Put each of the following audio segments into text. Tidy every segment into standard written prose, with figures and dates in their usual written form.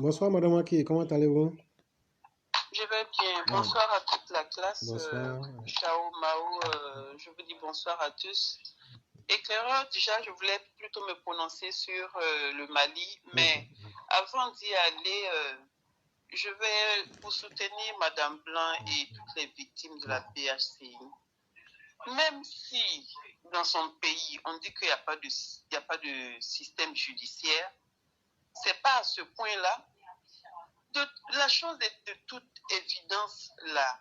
Bonsoir, Madame Aki, comment allez-vous? Je vais bien. Ah, Bonsoir à toute la classe. bonsoir. Chao, Mao, je vous dis bonsoir à tous. Éclaireur, déjà, je voulais plutôt me prononcer sur le Mali, mais Mhm, avant d'y aller, je vais vous soutenir Madame Blanc et toutes les victimes de la mhm. PHCI. Même si dans son pays, on dit qu'il n'y a pas de système judiciaire, c'est pas à ce point-là. La chose est de toute évidence là.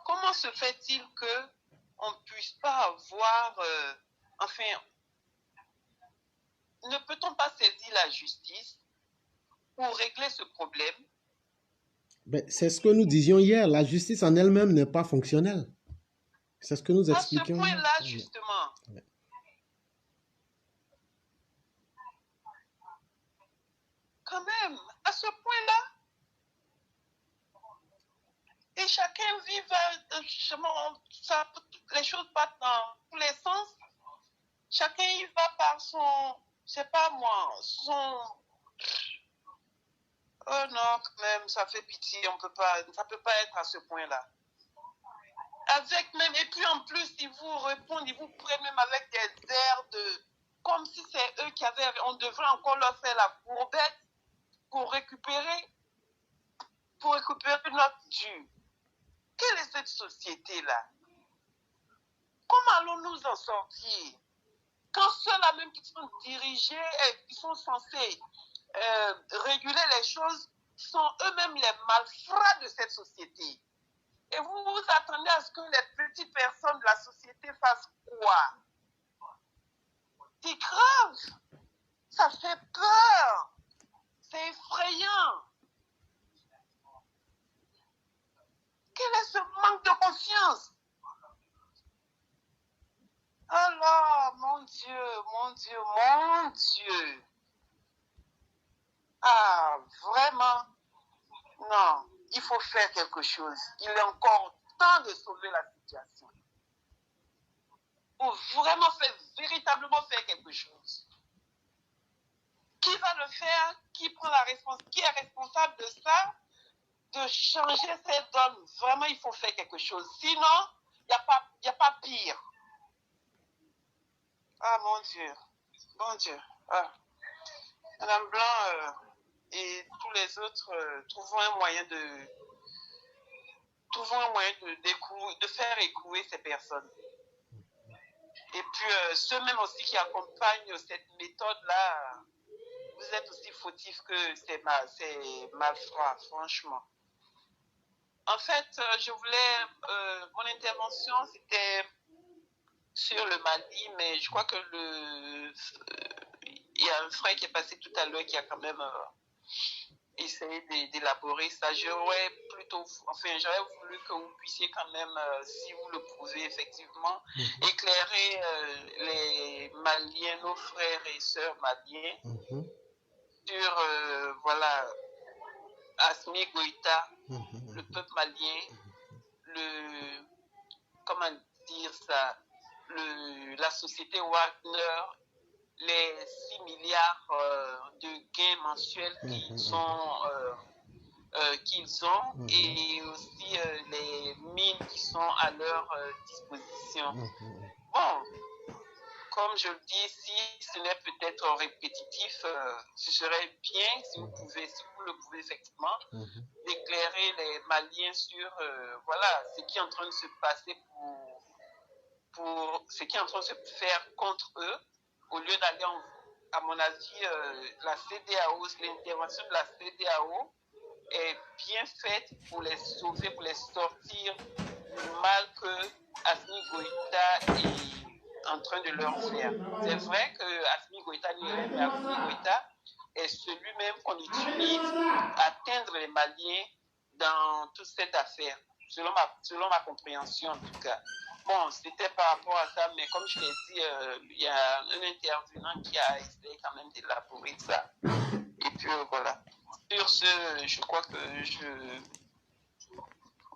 Comment se fait-il que on ne puisse pas avoir, enfin, ne peut-on pas saisir la justice pour régler ce problème? Ben, c'est ce que nous disions hier, la justice en elle-même n'est pas fonctionnelle. C'est ce que nous À ce expliquions hier. point-là, justement, quand même, à ce point-là, et chacun vit, les choses partent dans tous les sens, chacun y va par son, je sais pas moi, son, oh non, quand même, ça fait pitié, ça peut pas être à ce point-là. Avec même, et puis en plus, ils vous répondent, ils vous prennent même avec des airs de, comme si c'est eux qui avaient, on devrait encore leur faire la courbette pour récupérer, notre dû. Quelle est cette société-là? Comment allons-nous en sortir? Quand ceux-là même qui sont dirigés et qui sont censés réguler les choses sont eux-mêmes les malfrats de cette société. Et vous vous attendez à ce que les petites personnes de la société fassent quoi? C'est grave, ça fait peur, c'est effrayant. Quel est ce manque de conscience? Alors, mon Dieu, mon Dieu, mon Dieu. Ah, vraiment, non, il faut faire quelque chose. Il est encore temps de sauver la situation. Il faut vraiment véritablement faire quelque chose. Qui va le faire? Qui est responsable de ça? De changer cette donne? Vraiment, il faut faire quelque chose. Sinon, il n'y a pas pire. Ah, mon Dieu. Mon Dieu. Ah. Madame Blanc et tous les autres, trouvons un moyen de faire écouer ces personnes. Et puis, ceux-mêmes aussi qui accompagnent cette méthode-là, vous êtes aussi fautifs que c'est malfrat, franchement. En fait, mon intervention, c'était sur le Mali, mais je crois que il y a un frère qui est passé tout à l'heure qui a quand même essayé d'élaborer ça. J'aurais voulu que vous puissiez quand même, si vous le pouvez effectivement, éclairer les Maliens, nos frères et sœurs maliens, sur, voilà, Assimi Goïta, le peuple malien, comment dire ça, la société Wagner, les 6 milliards de gains mensuels qu'ils ont et aussi les mines qui sont à leur disposition. Bon, comme je le dis, si ce n'est peut-être répétitif, ce serait bien si vous le pouvez effectivement, d'éclairer les Maliens sur voilà, ce qui est en train de se passer pour ce qui est en train de se faire contre eux, au lieu d'aller, à mon avis, la CEDEAO, l'intervention de la CEDEAO est bien faite pour les sauver, pour les sortir du mal que Assimi Goïta est en train de leur faire. C'est vrai que Assimi Goïta n'est rien, mais Assimi Goïta est celui-même qu'on utilise pour atteindre les Maliens dans toute cette affaire, selon ma compréhension en tout cas. Bon, c'était par rapport à ça, mais comme je l'ai dit, il y a un intervenant qui a essayé quand même d'élaborer ça. Et puis voilà. Sur ce, je crois que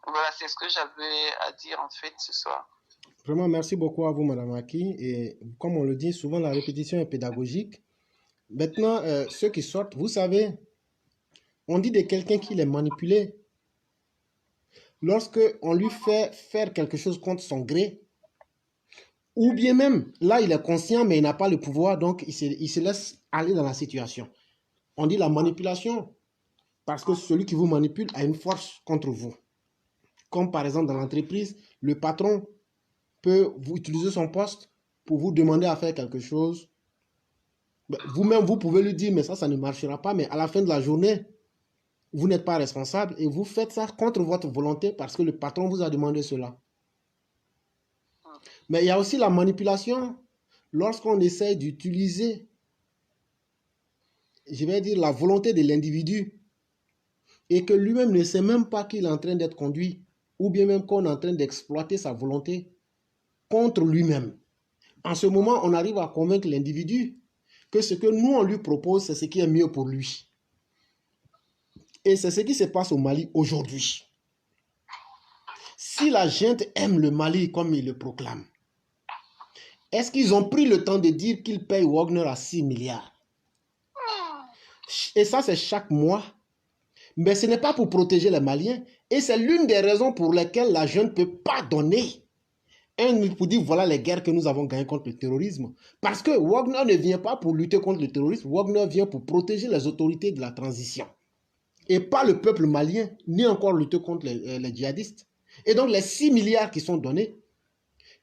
voilà, c'est ce que j'avais à dire en fait ce soir. Vraiment, merci beaucoup à vous, Madame Aki. Et comme on le dit, souvent la répétition est pédagogique. Maintenant, ceux qui sortent, vous savez, On dit de quelqu'un qui est manipulé. Lorsque on lui fait faire quelque chose contre son gré, ou bien même, là, il est conscient, mais il n'a pas le pouvoir, donc il se laisse aller dans la situation. On dit la manipulation, parce que celui qui vous manipule a une force contre vous. Comme par exemple dans l'entreprise, le patron peut vous utiliser son poste pour vous demander à faire quelque chose. Vous-même, vous pouvez lui dire, mais ça ne marchera pas, mais à la fin de la journée, vous n'êtes pas responsable et vous faites ça contre votre volonté parce que le patron vous a demandé cela. Mais il y a aussi la manipulation lorsqu'on essaie d'utiliser, je vais dire, la volonté de l'individu et que lui-même ne sait même pas qu'il est en train d'être conduit ou bien même qu'on est en train d'exploiter sa volonté contre lui-même. En ce moment, on arrive à convaincre l'individu que ce que nous, on lui propose, c'est ce qui est mieux pour lui. Et c'est ce qui se passe au Mali aujourd'hui. Si la gente aime le Mali comme il le proclame, est-ce qu'ils ont pris le temps de dire qu'ils payent Wagner à 6 milliards? Et ça, c'est chaque mois. Mais ce n'est pas pour protéger les Maliens. Et c'est l'une des raisons pour lesquelles la jeune ne peut pas donner pour dire voilà les guerres que nous avons gagnées contre le terrorisme. Parce que Wagner ne vient pas pour lutter contre le terrorisme. Wagner vient pour protéger les autorités de la transition. Et pas le peuple malien, ni encore lutter contre les djihadistes. Et donc les 6 milliards qui sont donnés,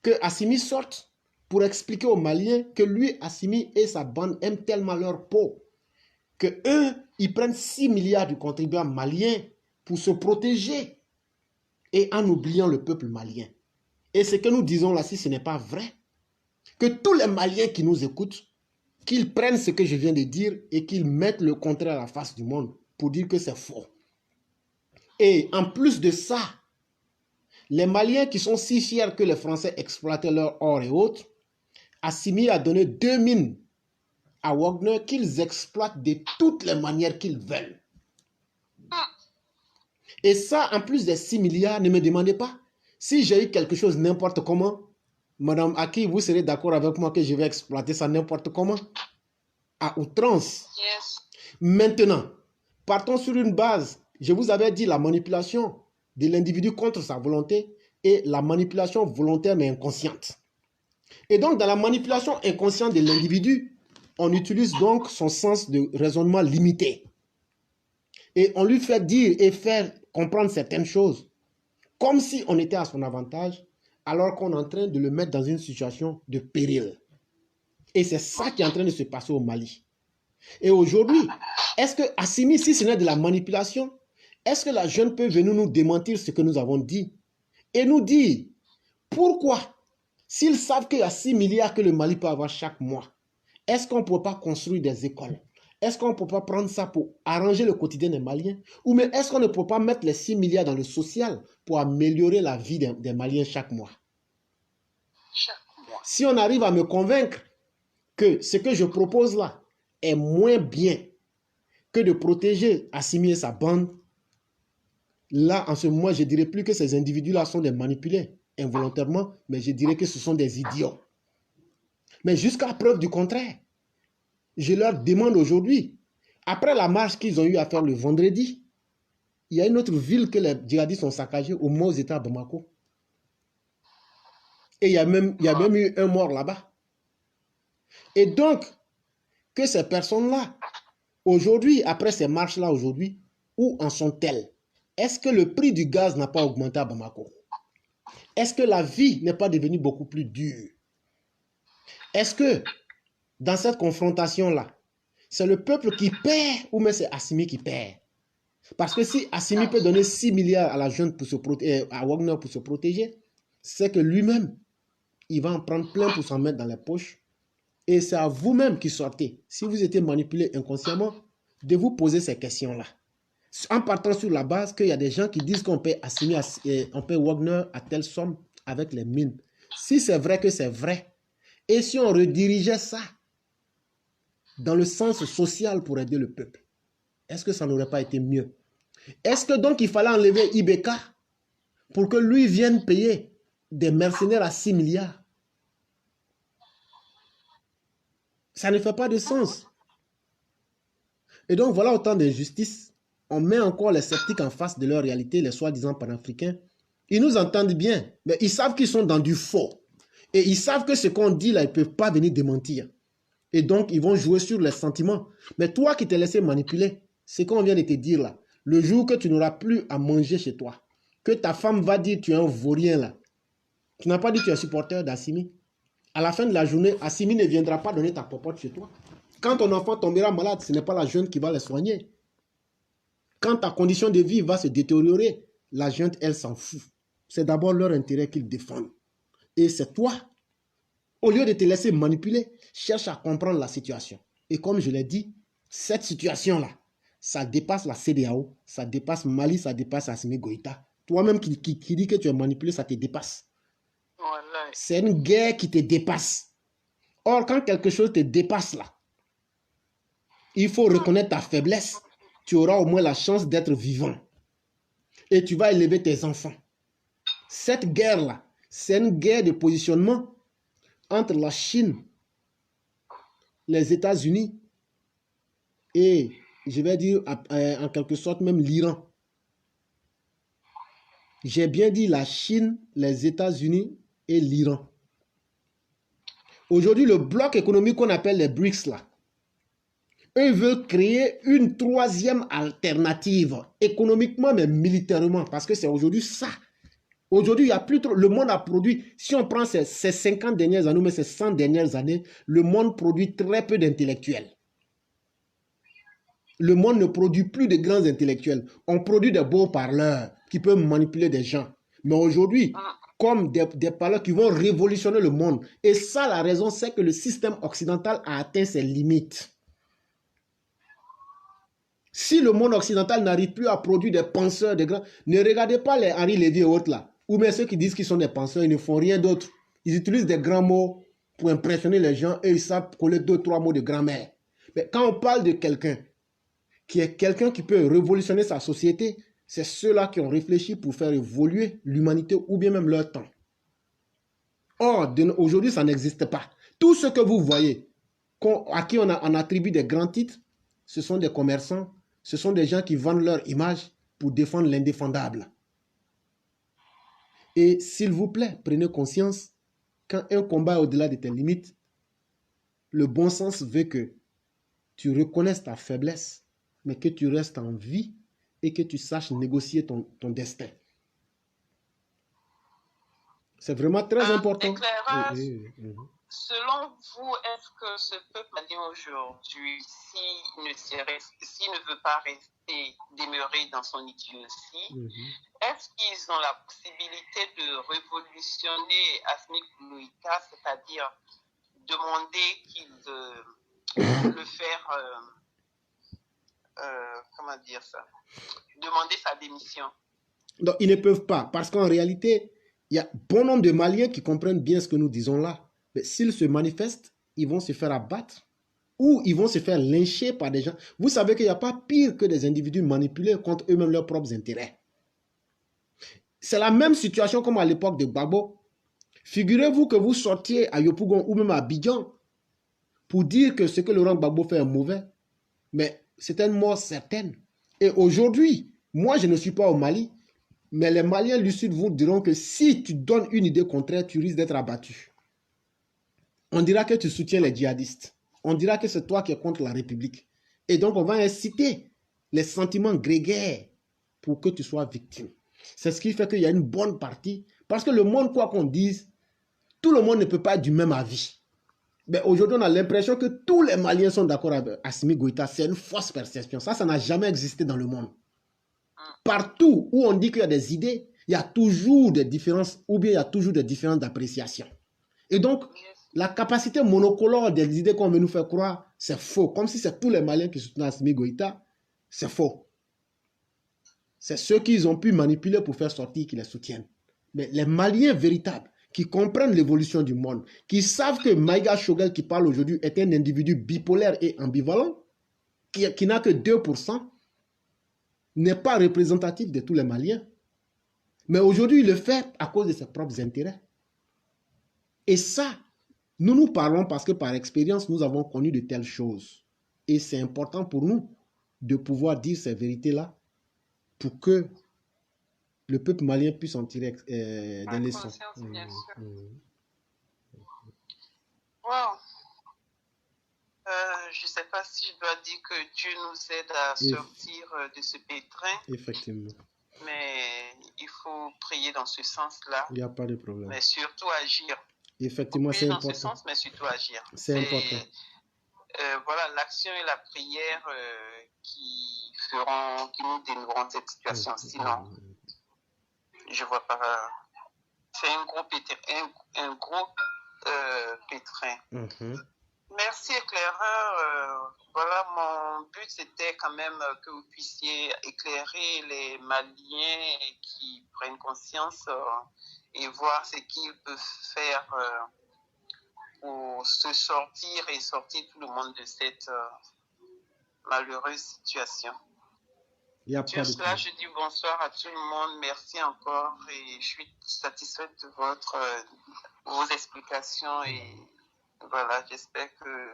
que Assimi sorte pour expliquer aux Maliens que lui, Assimi et sa bande aiment tellement leur peau que eux, ils prennent 6 milliards du contribuable malien pour se protéger et en oubliant le peuple malien. Et ce que nous disons là, si ce n'est pas vrai, que tous les Maliens qui nous écoutent, qu'ils prennent ce que je viens de dire et qu'ils mettent le contraire à la face du monde pour dire que c'est faux. Et en plus de ça, les Maliens qui sont si fiers que les Français exploitaient leur or et autres, Assimi a donné 2 mines à Wagner qu'ils exploitent de toutes les manières qu'ils veulent. Et ça, en plus des 6 milliards, ne me demandez pas. Si j'ai eu quelque chose n'importe comment, Madame Aki, vous serez d'accord avec moi que je vais exploiter ça n'importe comment, à outrance. Yes. Maintenant, partons sur une base. Je vous avais dit la manipulation de l'individu contre sa volonté et la manipulation volontaire mais inconsciente. Et donc, dans la manipulation inconsciente de l'individu, on utilise donc son sens de raisonnement limité. Et on lui fait dire et faire comprendre certaines choses, comme si on était à son avantage, alors qu'on est en train de le mettre dans une situation de péril. Et c'est ça qui est en train de se passer au Mali. Et aujourd'hui, est-ce que Assimi, si ce n'est de la manipulation, est-ce que la jeune peut venir nous démentir ce que nous avons dit et nous dire pourquoi, s'ils savent qu'il y a 6 milliards que le Mali peut avoir chaque mois, est-ce qu'on ne peut pas construire des écoles? Est-ce qu'on ne peut pas prendre ça pour arranger le quotidien des Maliens? Ou même est-ce qu'on ne peut pas mettre les 6 milliards dans le social pour améliorer la vie des Maliens chaque mois? Si on arrive à me convaincre que ce que je propose là est moins bien que de protéger Assimi et sa bande, là, en ce moment, je ne dirais plus que ces individus-là sont des manipulés involontairement, mais je dirais que ce sont des idiots. Mais jusqu'à preuve du contraire, je leur demande aujourd'hui, après la marche qu'ils ont eu à faire le vendredi, il y a une autre ville que les djihadistes ont saccagée, au moins aux États de Bamako. Et il y a même eu un mort là-bas. Et donc, que ces personnes-là, aujourd'hui, après ces marches-là aujourd'hui, où en sont-elles? Est-ce que le prix du gaz n'a pas augmenté à Bamako? Est-ce que la vie n'est pas devenue beaucoup plus dure? Est-ce que, dans cette confrontation-là, c'est le peuple qui perd ou même c'est Assimi qui perd? Parce que si Assimi peut donner 6 milliards à la jeune pour se protéger, à Wagner pour se protéger, c'est que lui-même, il va en prendre plein pour s'en mettre dans les poches. Et c'est à vous-même qui sortez, si vous étiez manipulé inconsciemment, de vous poser ces questions-là. En partant sur la base qu'il y a des gens qui disent qu'on paie Assimi, on paie Wagner à telle somme avec les mines. Si c'est vrai que c'est vrai, et si on redirigeait ça dans le sens social pour aider le peuple, est-ce que ça n'aurait pas été mieux? Est-ce que donc il fallait enlever Ibeka pour que lui vienne payer des mercenaires à 6 milliards? Ça ne fait pas de sens. Et donc voilà autant d'injustices on met encore les sceptiques en face de leur réalité, les soi-disant panafricains, ils nous entendent bien, mais ils savent qu'ils sont dans du faux. Et ils savent que ce qu'on dit là, ils ne peuvent pas venir démentir. Et donc, ils vont jouer sur les sentiments. Mais toi qui t'es laissé manipuler, ce qu'on vient de te dire là, le jour que tu n'auras plus à manger chez toi, que ta femme va dire tu es un vaurien là, tu n'as pas dit que tu es supporter d'Assimi. À la fin de la journée, Assimi ne viendra pas donner ta popote chez toi. Quand ton enfant tombera malade, ce n'est pas la jeune qui va le soigner. Quand ta condition de vie va se détériorer, la jeune, elle s'en fout. C'est d'abord leur intérêt qu'ils défendent. Et c'est toi, au lieu de te laisser manipuler, cherche à comprendre la situation. Et comme je l'ai dit, cette situation-là, ça dépasse la CEDEAO, ça dépasse Mali, ça dépasse Assimi Goïta. Toi-même qui dis que tu es manipulé, ça te dépasse. Voilà. C'est une guerre qui te dépasse. Or, quand quelque chose te dépasse là, il faut reconnaître ta faiblesse. Tu auras au moins la chance d'être vivant. Et tu vas élever tes enfants. Cette guerre-là, c'est une guerre de positionnement entre la Chine, les États-Unis et, je vais dire, en quelque sorte même l'Iran. J'ai bien dit la Chine, les États-Unis et l'Iran. Aujourd'hui, le bloc économique qu'on appelle les BRICS, là, eux veulent créer une troisième alternative, économiquement mais militairement, parce que c'est aujourd'hui ça. Aujourd'hui, il n'y a plus trop. Le monde a produit, si on prend ces 50 dernières années, mais ces 100 dernières années, le monde produit très peu d'intellectuels. Le monde ne produit plus de grands intellectuels. On produit des beaux parleurs qui peuvent manipuler des gens. Mais aujourd'hui, comme des parleurs qui vont révolutionner le monde. Et ça, la raison, c'est que le système occidental a atteint ses limites. Si le monde occidental n'arrive plus à produire des penseurs, des grands, ne regardez pas les Henri Lévy et autres là, ou bien ceux qui disent qu'ils sont des penseurs, ils ne font rien d'autre. Ils utilisent des grands mots pour impressionner les gens et ils savent coller 2-3 mots de grammaire. Mais quand on parle de quelqu'un qui est quelqu'un qui peut révolutionner sa société, c'est ceux-là qui ont réfléchi pour faire évoluer l'humanité ou bien même leur temps. Or, aujourd'hui, ça n'existe pas. Tout ce que vous voyez, à qui on attribue des grands titres, ce sont des commerçants, ce sont des gens qui vendent leur image pour défendre l'indéfendable. Et s'il vous plaît, prenez conscience, quand un combat est au-delà de tes limites, le bon sens veut que tu reconnaisses ta faiblesse, mais que tu restes en vie et que tu saches négocier ton destin. C'est vraiment très important. Éclairage, selon vous, est-ce que ce peuple malien aujourd'hui, s'il ne veut pas demeurer dans son idiotie, est-ce qu'ils ont la possibilité de révolutionner Assimi Goïta, c'est-à-dire demander qu'il le faire, comment dire ça, demander sa démission? Donc, ils ne peuvent pas, parce qu'en réalité, il y a bon nombre de Maliens qui comprennent bien ce que nous disons là. Mais s'ils se manifestent, ils vont se faire abattre ou ils vont se faire lyncher par des gens. Vous savez qu'il n'y a pas pire que des individus manipulés contre eux-mêmes leurs propres intérêts. C'est la même situation comme à l'époque de Gbagbo. Figurez-vous que vous sortiez à Yopougon ou même à Abidjan pour dire que ce que Laurent Gbagbo fait est mauvais. Mais c'est une mort certaine. Et aujourd'hui, moi je ne suis pas au Mali, mais les Maliens lucides vous diront que si tu donnes une idée contraire, tu risques d'être abattu. On dira que tu soutiens les djihadistes. On dira que c'est toi qui es contre la République. Et donc, on va inciter les sentiments grégaires pour que tu sois victime. C'est ce qui fait qu'il y a une bonne partie. Parce que le monde, quoi qu'on dise, tout le monde ne peut pas être du même avis. Mais aujourd'hui, on a l'impression que tous les Maliens sont d'accord avec Assimi Goïta. C'est une fausse perception. Ça n'a jamais existé dans le monde. Partout où on dit qu'il y a des idées, il y a toujours des différences ou bien il y a toujours des différences d'appréciation. Et donc, la capacité monocolore des idées qu'on veut nous faire croire, c'est faux. Comme si c'est tous les Maliens qui soutiennent Assimi Goïta, c'est faux. C'est ceux qu'ils ont pu manipuler pour faire sortir qui les soutiennent. Mais les Maliens véritables, qui comprennent l'évolution du monde, qui savent que Maïga Choguel qui parle aujourd'hui est un individu bipolaire et ambivalent, qui n'a que 2%, n'est pas représentatif de tous les Maliens. Mais aujourd'hui, il le fait à cause de ses propres intérêts. Et ça, nous parlons parce que par expérience, nous avons connu de telles choses. Et c'est important pour nous de pouvoir dire ces vérités-là pour que le peuple malien puisse en tirer des leçons. Conscience, bien sûr. Mm. Wow. Je ne sais pas si je dois dire que Dieu nous aide à sortir de ce pétrin. Effectivement. Mais il faut prier dans ce sens-là. Il n'y a pas de problème. Mais surtout agir. Effectivement, c'est important. Dans ce sens, mais surtout agir. C'est important. Voilà, l'action et la prière qui nous dénoueront cette situation. Sinon, je ne vois pas. C'est un gros pétrin. Merci, éclaireur. Voilà, mon but, c'était quand même que vous puissiez éclairer les Maliens qui prennent conscience et voir ce qu'ils peuvent faire pour se sortir et sortir tout le monde de cette malheureuse situation. Sur cela, je dis bonsoir à tout le monde. Merci encore et je suis satisfaite de vos explications et voilà, j'espère que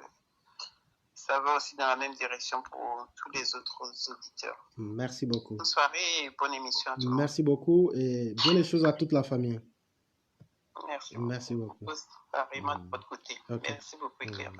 ça va aussi dans la même direction pour tous les autres auditeurs. Merci beaucoup. Bonne soirée et bonne émission à tout le monde. Merci beaucoup et bonnes choses à toute la famille. Merci. Merci beaucoup. Pareillement de votre côté. Okay. Merci beaucoup, Claire.